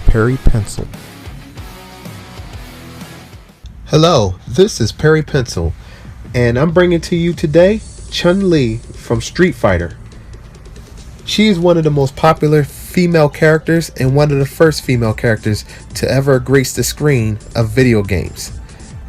Perry Pencil. Hello, this is Perry Pencil, and I'm bringing to you today Chun Li from Street Fighter. She is one of the most popular female characters and one of the first female characters to ever grace the screen of video games.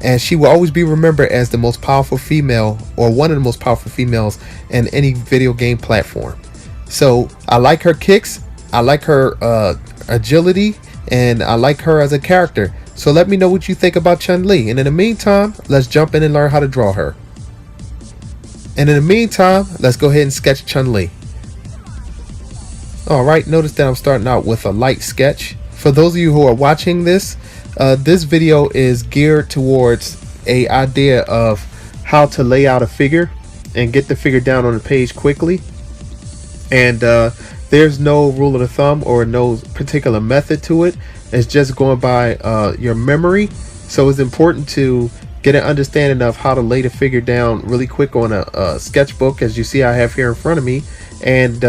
And she will always be remembered as the most powerful female, or one of the most powerful females in any video game platform. So I like her kicks, I like her agility, and I like her as a character. So let me know what you think about Chun Li. And in the meantime, let's jump in and learn how to draw her. And in the meantime, let's go ahead and sketch Chun Li. Alright, notice that I'm starting out with a light sketch. For those of you who are watching this, this video is geared towards an idea of how to lay out a figure and get the figure down on the page quickly. And there's no rule of the thumb or no particular method to it. It's just going by your memory. So it's important to get an understanding of how to lay the figure down really quick on a sketchbook, as you see I have here in front of me, and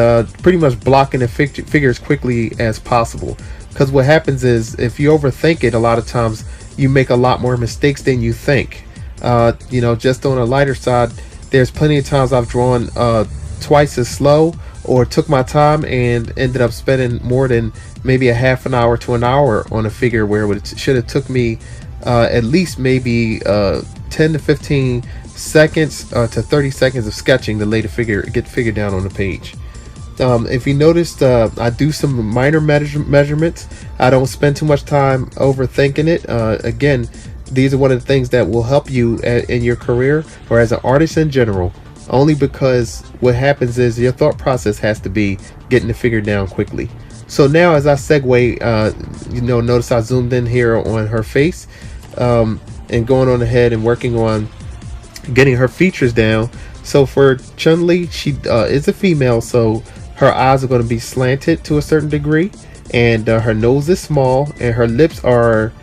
pretty much blocking the figure as quickly as possible. Because what happens is, if you overthink it, a lot of times you make a lot more mistakes than you think. You know, just on a lighter side, there's plenty of times I've drawn twice as slow, or took my time and ended up spending more than maybe a half an hour to an hour on a figure where it should have took me at least maybe 10 to 15 seconds to 30 seconds of sketching to lay the figure, get the figure down on the page. If you noticed, I do some minor measurements. I don't spend too much time overthinking it. Again, these are one of the things that will help you in your career or as an artist in general, only because what happens is your thought process has to be getting the figure down quickly. So now, as I segue, you know, notice I zoomed in here on her face, and going on ahead and working on getting her features down. So for Chun Li, she is a female, so her eyes are going to be slanted to a certain degree, and her nose is small, and her lips are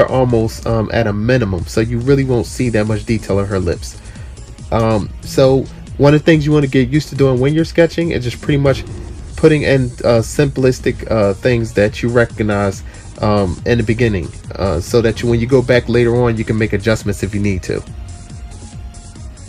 almost at a minimum, so you really won't see that much detail in her lips. So one of the things you want to get used to doing when you're sketching is just pretty much putting in simplistic things that you recognize in the beginning, so that when you go back later on, you can make adjustments if you need to.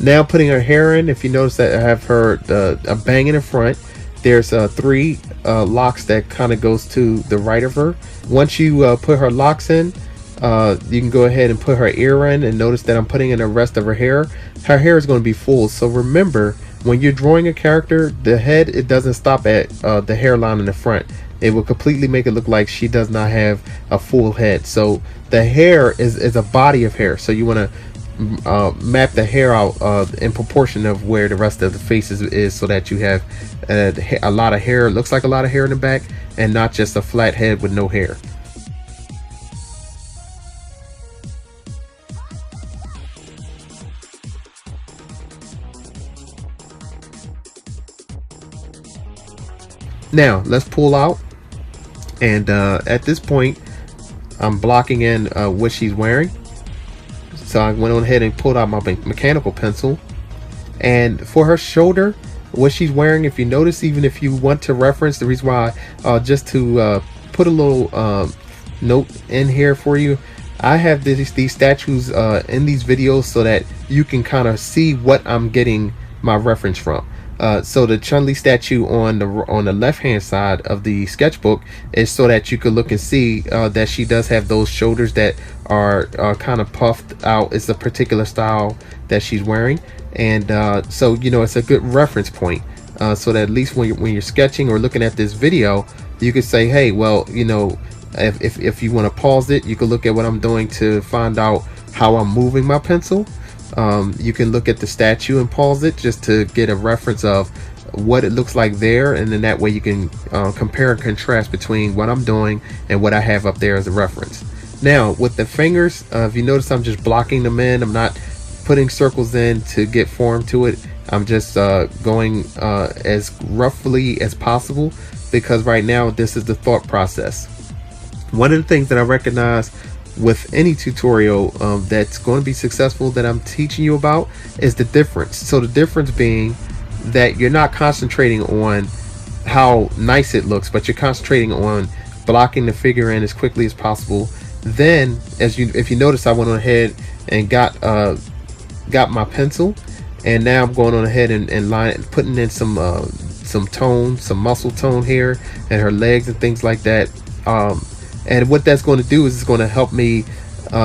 Now putting her hair in, if you notice that I have her a bang in the front. There's 3 locks that kind of goes to the right of her. Once you put her locks in, you can go ahead and put her ear in, and notice that I'm putting in the rest of her hair. Her hair is going to be full, so remember, when you're drawing a character, the head, it doesn't stop at the hairline in the front. It will completely make it look like she does not have a full head. So the hair is a body of hair, so you want to map the hair out in proportion of where the rest of the face is, so that you have a lot of hair. It looks like a lot of hair in the back, and not just a flat head with no hair. Now let's pull out, and at this point I'm blocking in what she's wearing. So I went on ahead and pulled out my mechanical pencil, and for her shoulder, what she's wearing, if you notice, even if you want to reference, the reason why, just to put a little note in here for you, I have these statues in these videos so that you can kind of see what I'm getting my reference from. So the Chun Li statue on the left hand side of the sketchbook is so that you could look and see that she does have those shoulders that are kind of puffed out. It's a particular style that she's wearing, and so you know, it's a good reference point, so that at least when you're sketching or looking at this video, you could say, hey, well, you know, if you want to pause it, you can look at what I'm doing to find out how I'm moving my pencil. You can look at the statue and pause it just to get a reference of what it looks like there, and then that way you can compare and contrast between what I'm doing and what I have up there as a reference. Now with the fingers, if you notice, I'm just blocking them in. I'm not putting circles in to get form to it. I'm just going as roughly as possible, because right now this is the thought process. One of the things that I recognize with any tutorial that's going to be successful that I'm teaching you about is the difference. So the difference being that you're not concentrating on how nice it looks, but you're concentrating on blocking the figure in as quickly as possible. Then, if you notice, I went on ahead and got my pencil, and now I'm going on ahead and putting in some tone, some muscle tone here, and her legs and things like that. And what that's going to do is it's going to help me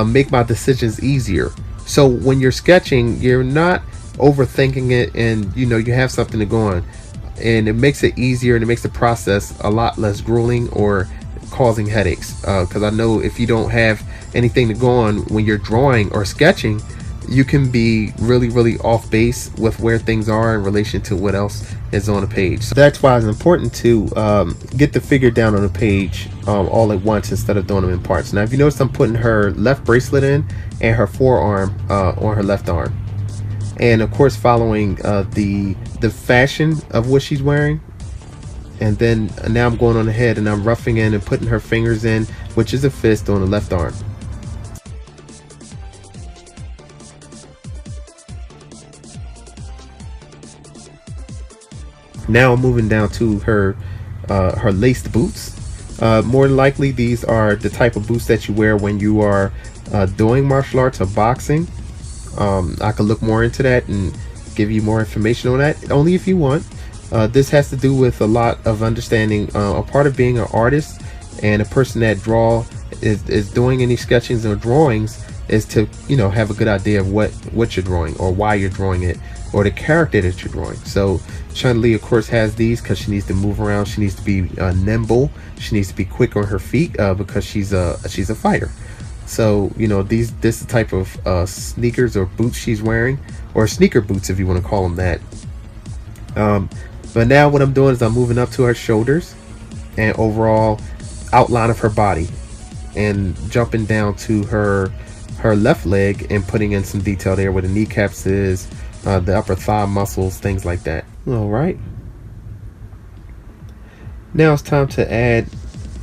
make my decisions easier. So when you're sketching, you're not overthinking it, and you have something to go on, and it makes it easier, and it makes the process a lot less grueling or causing headaches. Because I know if you don't have anything to go on when you're drawing or sketching, you can be really off base with where things are in relation to what else is on a page. So that's why it's important to get the figure down on a page all at once instead of doing them in parts. Now if you notice, I'm putting her left bracelet in and her forearm on her left arm, and of course following the fashion of what she's wearing. And then now I'm going on ahead and I'm roughing in and putting her fingers in, which is a fist, on the left arm. Now I'm moving down to her laced boots. More than likely these are the type of boots that you wear when you are doing martial arts or boxing. I could look more into that and give you more information on that, only if you want. This has to do with a lot of understanding. A part of being an artist and a person that is doing any sketchings or drawings is to have a good idea of what you're drawing, or why you're drawing it, or the character that you're drawing. So Chun Li of course has these because she needs to move around, she needs to be nimble, she needs to be quick on her feet because she's a fighter. So this is the type of sneakers or boots she's wearing, or sneaker boots if you want to call them that. But now what I'm doing is I'm moving up to her shoulders and overall outline of her body, and jumping down to her left leg and putting in some detail there where the kneecaps is, the upper thigh muscles, things like that. All right, now it's time to add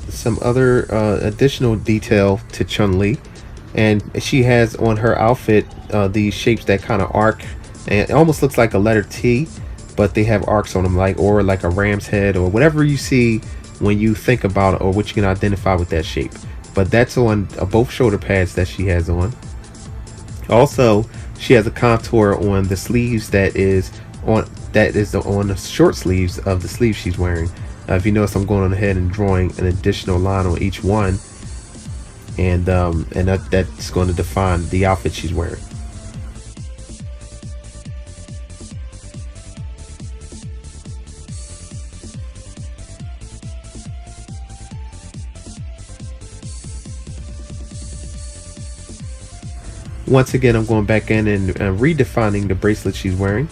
some other additional detail to Chun Li, and she has on her outfit these shapes that kind of arc, and it almost looks like a letter T, but they have arcs on them, or like a ram's head, or whatever you see when you think about it, or what you can identify with that shape. But that's on both shoulder pads that she has on. Also, she has a contour on the sleeves that is on the short sleeves of the sleeve she's wearing. If you notice, I'm going on ahead and drawing an additional line on each one, and that's going to define the outfit she's wearing. Once again, I'm going back in and redefining the bracelet she's wearing.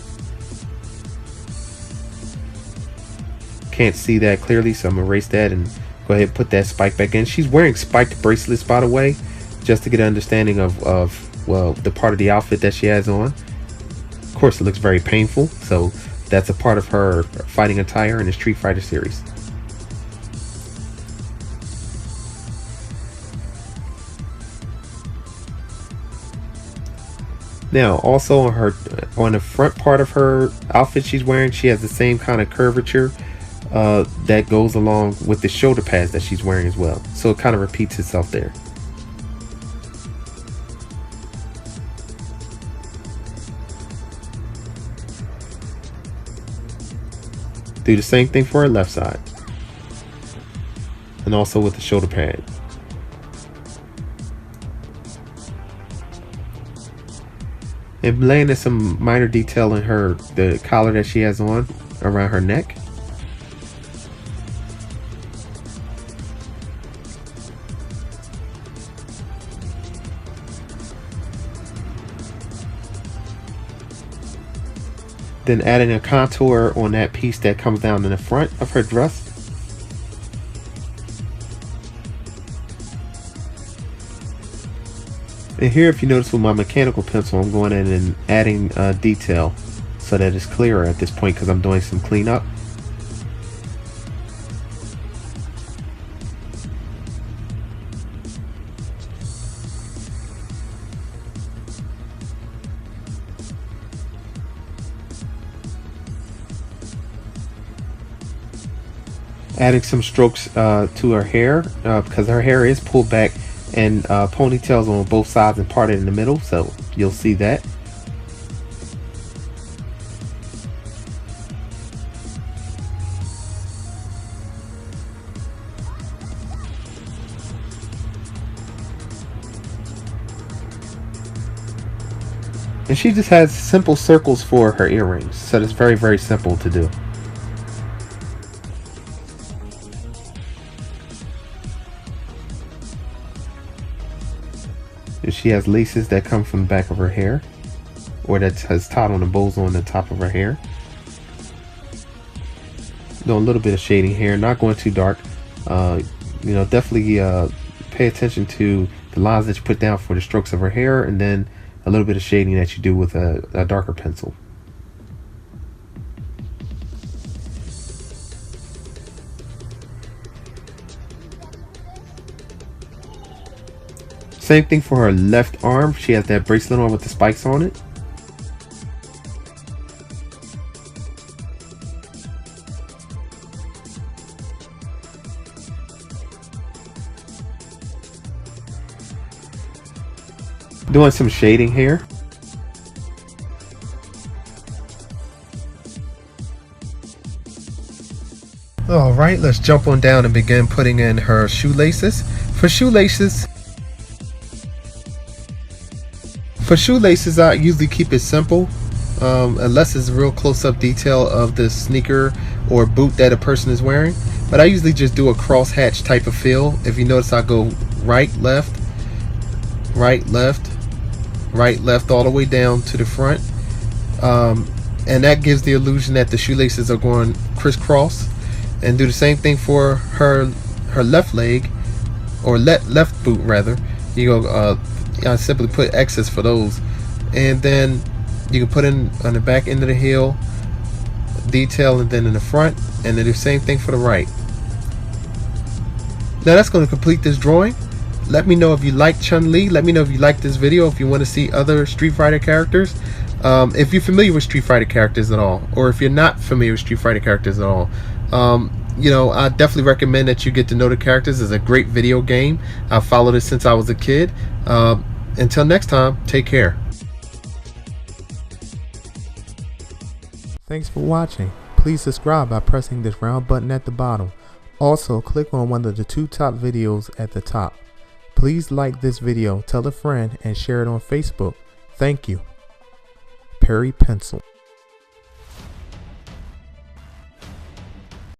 Can't see that clearly, so I'm gonna erase that and go ahead and put that spike back in. She's wearing spiked bracelets, by the way, just to get an understanding of well, the part of the outfit that she has on. Of course, it looks very painful, so that's a part of her fighting attire in the Street Fighter series. Now, also on the front part of her outfit she's wearing, she has the same kind of curvature that goes along with the shoulder pads that she's wearing as well. So it kind of repeats itself there. Do the same thing for her left side, and also with the shoulder pad. And laying in some minor detail in the collar that she has on around her neck. Then adding a contour on that piece that comes down in the front of her dress. And here, if you notice with my mechanical pencil, I'm going in and adding detail so that it's clearer at this point because I'm doing some cleanup. adding some strokes to her hair because her hair is pulled back and ponytails on both sides and parted in the middle, so you'll see that. And she just has simple circles for her earrings, so it's very, very simple to do. And she has laces that come from the back of her hair, or that has tied on the bows on the top of her hair. Doing a little bit of shading here, not going too dark. You know, definitely pay attention to the lines that you put down for the strokes of her hair, and then a little bit of shading that you do with a darker pencil. Same thing for her left arm. She has that bracelet on with the spikes on it. Doing some shading here. Alright, let's jump on down and begin putting in her shoelaces. For shoelaces, I usually keep it simple, unless it's a real close-up detail of the sneaker or boot that a person is wearing. But I usually just do a crosshatch type of feel. If you notice, I go right, left, right, left, right, left, all the way down to the front, and that gives the illusion that the shoelaces are going crisscross. And do the same thing for her left leg, or left boot rather. You go I simply put X's for those, and then you can put in on the back end of the heel detail, and then in the front, and then do the same thing for the right. Now that's going to complete this drawing. Let me know if you like Chun Li. Let me know if you like this video, if you want to see other Street Fighter characters. If you're familiar with Street Fighter characters at all, or if you're not familiar with Street Fighter characters at all, you know, I definitely recommend that you get to know the characters. It's a great video game. I've followed it since I was a kid. Until next time, take care. Thanks for watching. Please subscribe by pressing this round button at the bottom. Also, click on one of the 2 top videos at the top. Please like this video, tell a friend, and share it on Facebook. Thank you. Perry Pencil.